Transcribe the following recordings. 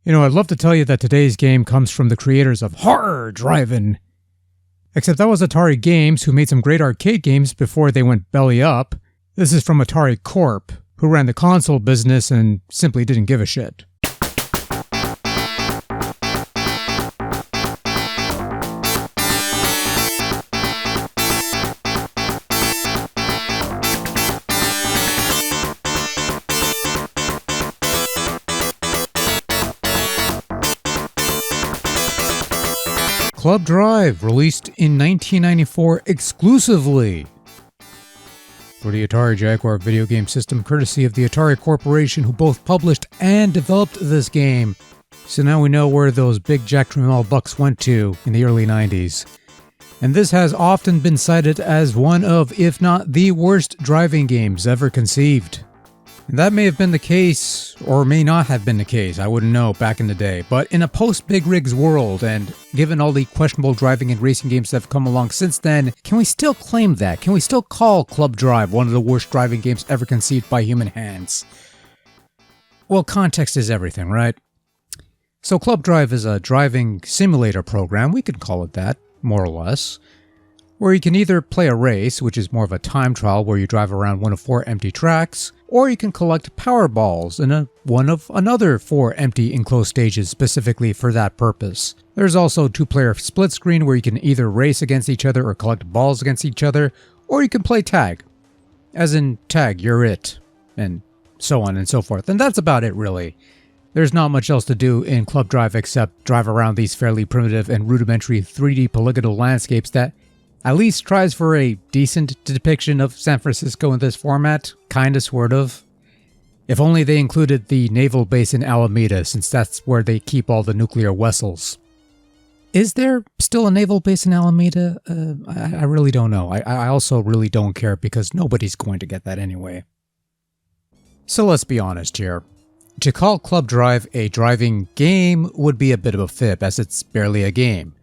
You know, I'd love to tell you that today's game comes from the creators of Horror Drivin'. Except that was Atari Games, who made some great arcade games before they went belly up. This is from Atari Corp, who ran the console business and simply didn't give a shit. Club Drive, released in 1994 exclusively for the Atari Jaguar video game system, courtesy of the Atari Corporation, who both published and developed this game. So now we know where those big Jack Tramiel bucks went to in the early 90s. And this has often been cited as one of, if not the worst driving games ever conceived. And that may have been the case, or may not have been the case, I wouldn't know back in the day. But in a post-Big Rigs world, and given all the questionable driving and racing games that have come along since then, can we still claim that? Can we still call Club Drive one of the worst driving games ever conceived by human hands? Well, context is everything, right? So Club Drive is a driving simulator program, we could call it that, more or less, where you can either play a race, which is more of a time trial where you drive around one of 4 empty tracks, or you can collect power balls in one of another 4 empty enclosed stages specifically for that purpose. There's also 2-player split screen where you can either race against each other or collect balls against each other, or you can play tag. As in, tag, you're it, and so on and so forth. And that's about it, really. There's not much else to do in Club Drive except drive around these fairly primitive and rudimentary 3D polygonal landscapes that at least tries for a decent depiction of San Francisco in this format, kinda, sort of. If only they included the naval base in Alameda, since that's where they keep all the nuclear vessels. Is there still a naval base in Alameda? I really don't know. I also really don't care because nobody's going to get that anyway. So let's be honest here. To call Club Drive a driving game would be a bit of a fib, as it's barely a game.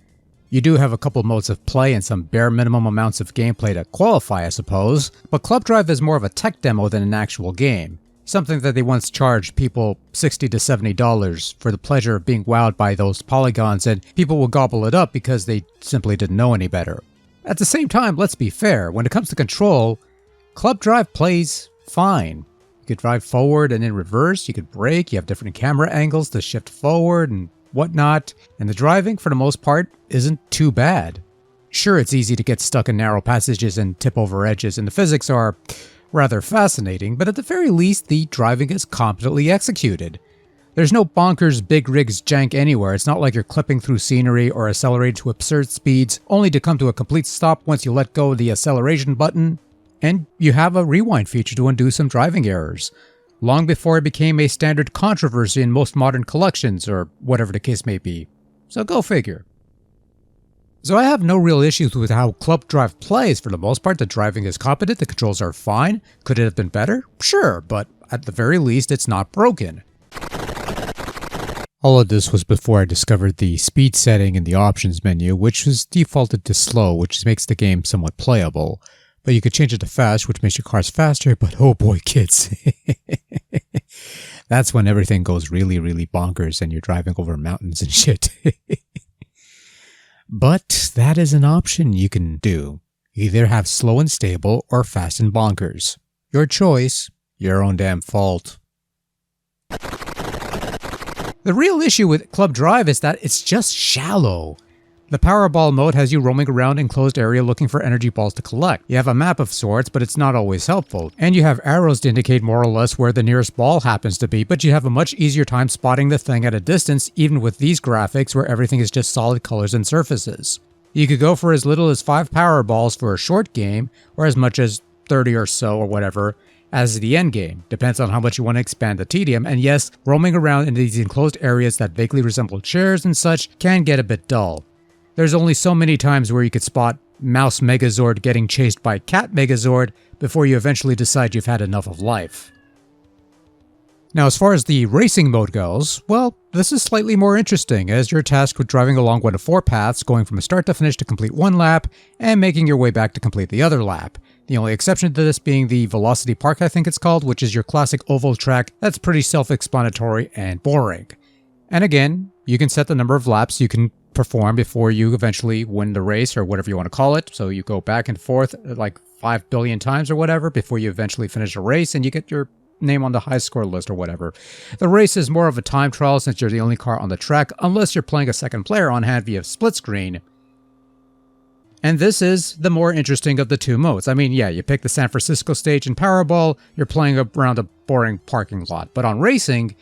You do have a couple modes of play and some bare minimum amounts of gameplay to qualify, I suppose, but Club Drive is more of a tech demo than an actual game. Something that they once charged people $60 to $70 for the pleasure of being wowed by those polygons, and people will gobble it up because they simply didn't know any better. At the same time, let's be fair, when it comes to control, Club Drive plays fine. You could drive forward and in reverse, you could brake, you have different camera angles to shift forward and whatnot, and the driving, for the most part, isn't too bad. Sure, it's easy to get stuck in narrow passages and tip over edges, and the physics are rather fascinating, but at the very least, the driving is competently executed. There's no bonkers big rigs jank anywhere. It's not like you're clipping through scenery or accelerating to absurd speeds, only to come to a complete stop once you let go of the acceleration button. And you have a rewind feature to undo some driving errors, long before it became a standard controversy in most modern collections, or whatever the case may be. So go figure. So I have no real issues with how Club Drive plays. For the most part, the driving is competent, the controls are fine. Could it have been better? Sure, but at the very least, it's not broken. All of this was before I discovered the speed setting in the options menu, which was defaulted to slow, which makes the game somewhat playable. But you could change it to fast, which makes your cars faster, but oh boy, kids. That's when everything goes really, really bonkers and you're driving over mountains and shit. But that is an option you can do. Either have slow and stable or fast and bonkers. Your choice, your own damn fault. The real issue with Club Drive is that it's just shallow. The Powerball mode has you roaming around enclosed area looking for energy balls to collect. You have a map of sorts, but it's not always helpful. And you have arrows to indicate more or less where the nearest ball happens to be, but you have a much easier time spotting the thing at a distance, even with these graphics where everything is just solid colors and surfaces. You could go for as little as 5 Powerballs for a short game, or as much as 30 or so or whatever, as the end game. Depends on how much you want to expand the tedium, and yes, roaming around in these enclosed areas that vaguely resemble chairs and such can get a bit dull. There's only so many times where you could spot Mouse Megazord getting chased by Cat Megazord before you eventually decide you've had enough of life. Now, as far as the racing mode goes, well, this is slightly more interesting, as you're tasked with driving along one of 4 paths, going from start to finish to complete one lap, and making your way back to complete the other lap. The only exception to this being the Velocity Park, I think it's called, which is your classic oval track that's pretty self-explanatory and boring. And again, you can set the number of laps you can perform before you eventually win the race or whatever you want to call it. So you go back and forth like 5 billion times or whatever before you eventually finish a race and you get your name on the high score list or whatever. The race is more of a time trial since you're the only car on the track unless you're playing a second player on hand via split screen. And this is the more interesting of the two modes. I mean, yeah, you pick the San Francisco stage in Powerball, you're playing around a boring parking lot. But on racing,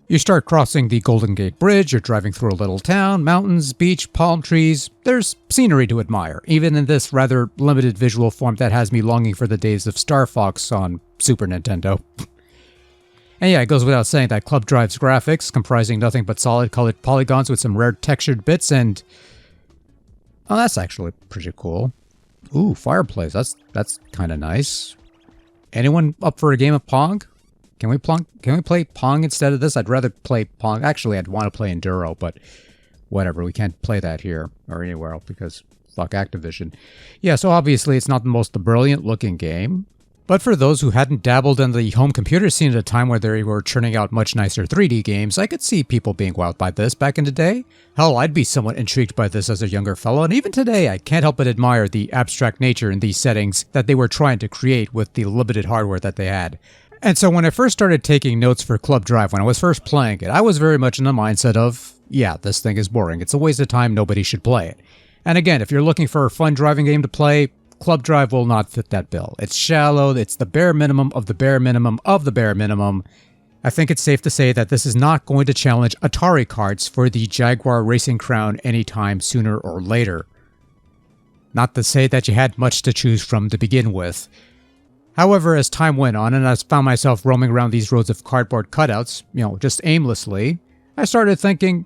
you start crossing the Golden Gate Bridge, you're driving through a little town, mountains, beach, palm trees. There's scenery to admire, even in this rather limited visual form that has me longing for the days of Star Fox on Super Nintendo. And yeah, it goes without saying that Club Drive's graphics, comprising nothing but solid colored polygons with some rare textured bits and... oh, that's actually pretty cool. Ooh, fireplace. That's kind of nice. Anyone up for a game of Pong? Can we play Pong instead of this? I'd rather play Pong. Actually, I'd want to play Enduro, but whatever. We can't play that here or anywhere else because fuck Activision. Yeah, so obviously it's not the most brilliant looking game. But for those who hadn't dabbled in the home computer scene at a time where they were churning out much nicer 3D games, I could see people being wowed by this back in the day. Hell, I'd be somewhat intrigued by this as a younger fellow, and even today I can't help but admire the abstract nature in these settings that they were trying to create with the limited hardware that they had. And so when I first started taking notes for Club Drive, when I was first playing it, I was very much in the mindset of, yeah, this thing is boring. It's a waste of time, nobody should play it. And again, if you're looking for a fun driving game to play, Club Drive will not fit that bill. It's shallow, it's the bare minimum of the bare minimum of the bare minimum. I think it's safe to say that this is not going to challenge Atari carts for the Jaguar racing crown anytime sooner or later. Not to say that you had much to choose from to begin with. However, as time went on and I found myself roaming around these roads of cardboard cutouts, just aimlessly, I started thinking,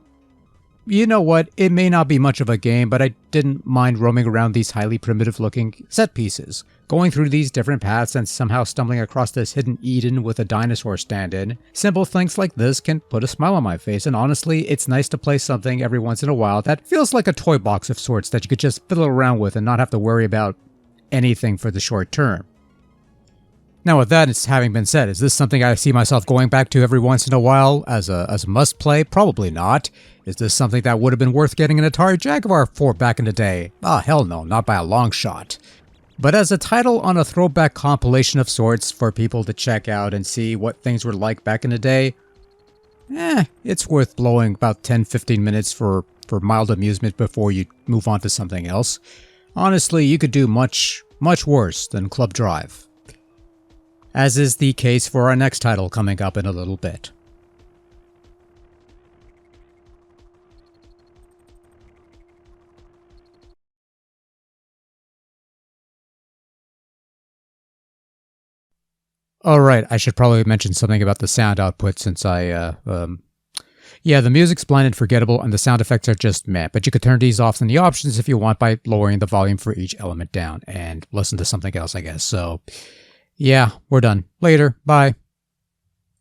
you know what, it may not be much of a game, but I didn't mind roaming around these highly primitive looking set pieces, going through these different paths and somehow stumbling across this hidden Eden with a dinosaur stand-in. Simple things like this can put a smile on my face, and honestly, it's nice to play something every once in a while that feels like a toy box of sorts that you could just fiddle around with and not have to worry about anything for the short term. Now with that having been said, is this something I see myself going back to every once in a while as a must-play? Probably not. Is this something that would have been worth getting an Atari Jaguar for back in the day? Ah, hell no, not by a long shot. But as a title on a throwback compilation of sorts for people to check out and see what things were like back in the day, it's worth blowing about 10-15 minutes for mild amusement before you move on to something else. Honestly, you could do much, much worse than Club Drive. As is the case for our next title coming up in a little bit. Alright, I should probably mention something about the sound output since yeah, the music's bland and forgettable and the sound effects are just meh, but you could turn these off in the options if you want by lowering the volume for each element down and listen to something else, I guess. So, yeah, we're done. Later. Bye.